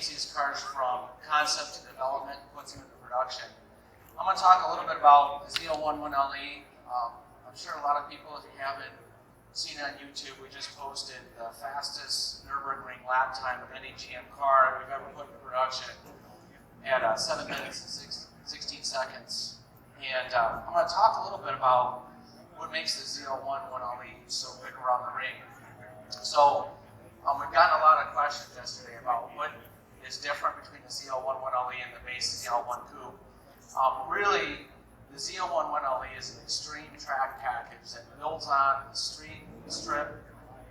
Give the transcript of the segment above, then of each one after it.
takes these cars from concept to development, puts them into production. I'm going to talk a little bit about the Zl1 1Le. I'm sure a lot of people, if you haven't seen it on YouTube, we just posted the fastest Nürburgring lap time of any GM car we've ever put into production at 7 minutes and 16 seconds. And I'm going to talk a little bit about what makes the Zl1 1Le so quick around the ring. So we've gotten a lot of questions yesterday about what is different between the Zl1 1Le and the base Zl1 Coupe. Really, the Zl1 1Le is an extreme track package that builds on the street, strip,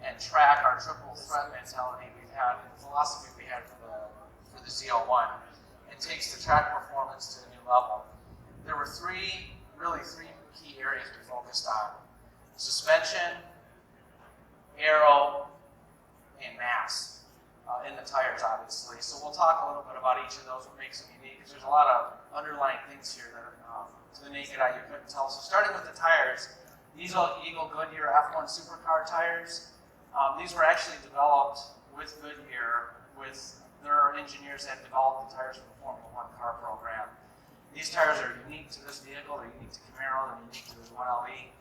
and track, our triple threat mentality we've had, the philosophy we had for the Zl1. It takes the track performance to a new level. There were three key areas we focused on: suspension, aero, and mass. In the tires, obviously. So we'll talk a little bit about each of those, what makes them unique, because there's a lot of underlying things here that are, to the naked eye you couldn't tell. So starting with the tires, these are Eagle Goodyear F1 supercar tires. These were actually developed with Goodyear, with their engineers that developed the tires for the Formula 1 car program. These tires are unique to this vehicle, they're unique to Camaro, they're unique to the 1LE,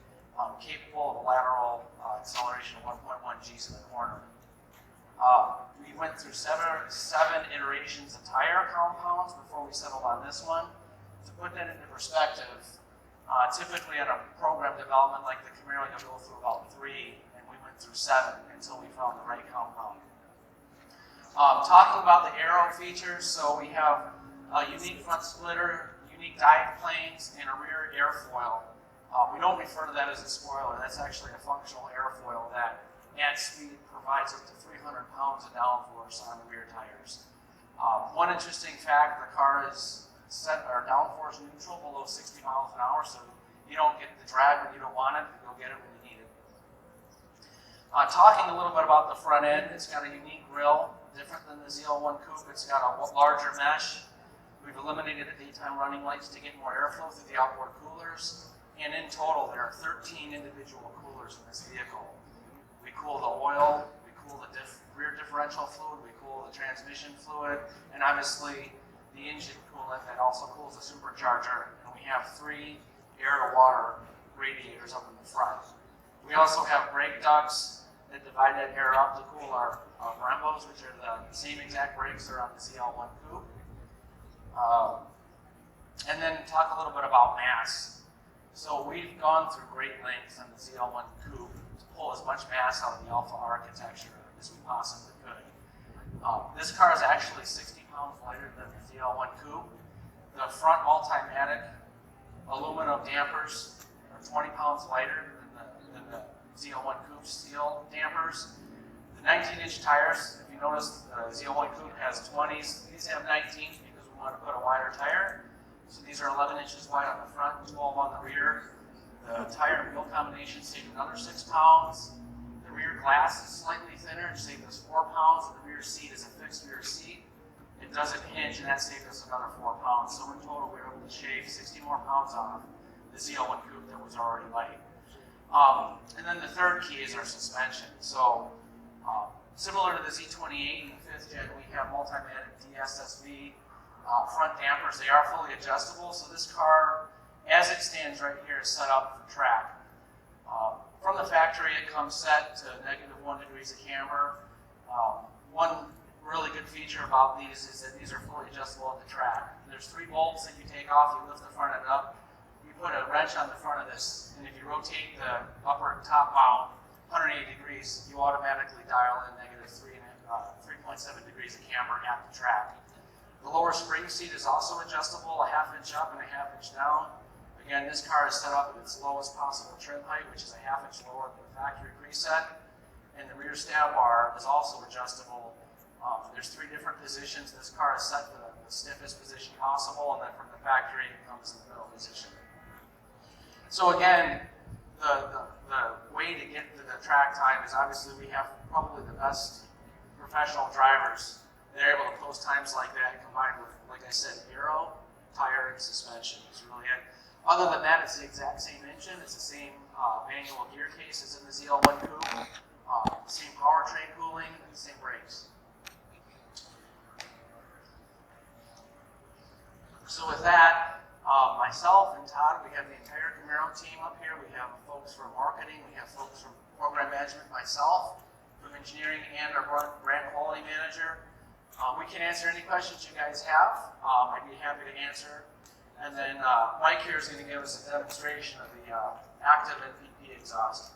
capable of a lateral acceleration of 1.1 Gs in the corner. We went through seven iterations of tire compounds before we settled on this one. To put that into perspective, typically on a program development like the Camaro, you'll go through about 3, and we went through 7 until we found the right compound. Talking about the aero features, so we have a unique front splitter, unique dive planes, and a rear airfoil. We don't refer to that as a spoiler. That's actually a functional airfoil that at speed provides up to 300 pounds of downforce on the rear tires. One interesting fact, the car is set or downforce neutral below 60 miles an hour, so you don't get the drag when you don't want it, you'll get it when you need it. Talking a little bit about the front end, it's got a unique grille, different than the Zl1 Coupe. It's got a larger mesh. We've eliminated the daytime running lights to get more airflow through the outboard coolers, and in total there are 13 individual coolers in this vehicle. We cool the oil, we cool the rear differential fluid, we cool the transmission fluid, and obviously the engine coolant that also cools the supercharger. And we have 3 air-to-water radiators up in the front. We also have brake ducts that divide that air up to cool our Brembos, which are the same exact brakes that are on the Zl1 Coupe. And then talk a little bit about mass. So we've gone through great lengths on the Zl1 Coupe to pull as much mass out of the Alpha architecture as we possibly could. This car is actually 60 pounds lighter than the Zl1 Coupe. The front Multimatic aluminum dampers are 20 pounds lighter than the Zl1 Coupe steel dampers. The 19-inch tires, if you notice, the Zl1 Coupe has 20s. These have 19s because we want to put a wider tire. So these are 11 inches wide on the front, 12 on the rear. The tire and wheel combination saved another 6 pounds. The rear glass is slightly thinner, it saved us 4 pounds. The rear seat is a fixed rear seat. It doesn't hinge, and that saved us another 4 pounds. So in total, we were able to shave 60 more pounds off the Zl1 Coupe that was already light. And then the third key is our suspension. So similar to the Z28 and the 5th gen, we have Multimatic DSSV front dampers. They are fully adjustable, so this car, as it stands right here, is set up for track. From the factory, it comes set to -1 degrees of camber. One really good feature about these is that these are fully adjustable at the track. There's 3 bolts that you take off, you lift the front end up, you put a wrench on the front of this, and if you rotate the upper and top mount 180 degrees, you automatically dial in -3.7 degrees of camber at the track. The lower spring seat is also adjustable, a 1/2 inch up and a 1/2 inch down. Again, this car is set up at its lowest possible trim height, which is a 1/2 inch lower than the factory preset. And the rear stab bar is also adjustable. There's 3 different positions. This car is set to the stiffest position possible, and then from the factory it comes in the middle position. So again, the way to get to the track time is obviously we have probably the best professional drivers. They're able to post times like that combined with, like I said, aero, tire, and suspension is really it. Other than that, it's the exact same engine. It's the same manual gear case as in the Zl1 Coupe, same powertrain cooling, and the same brakes. So with that, myself and Todd, we have the entire Camaro team up here. We have folks from marketing, we have folks from program management, myself, from engineering, and our brand quality manager. We can answer any questions you guys have. I'd be happy to answer. And then Mike here is going to give us a demonstration of the active NPP exhaust.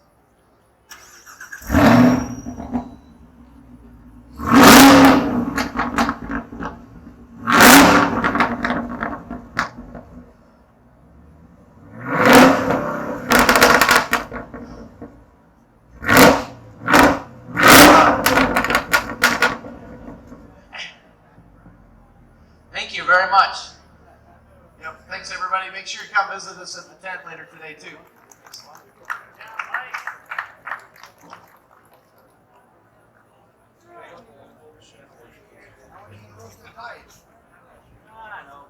Thank you very much. Yep, thanks everybody. Make sure you come visit us at the tent later today too. I know.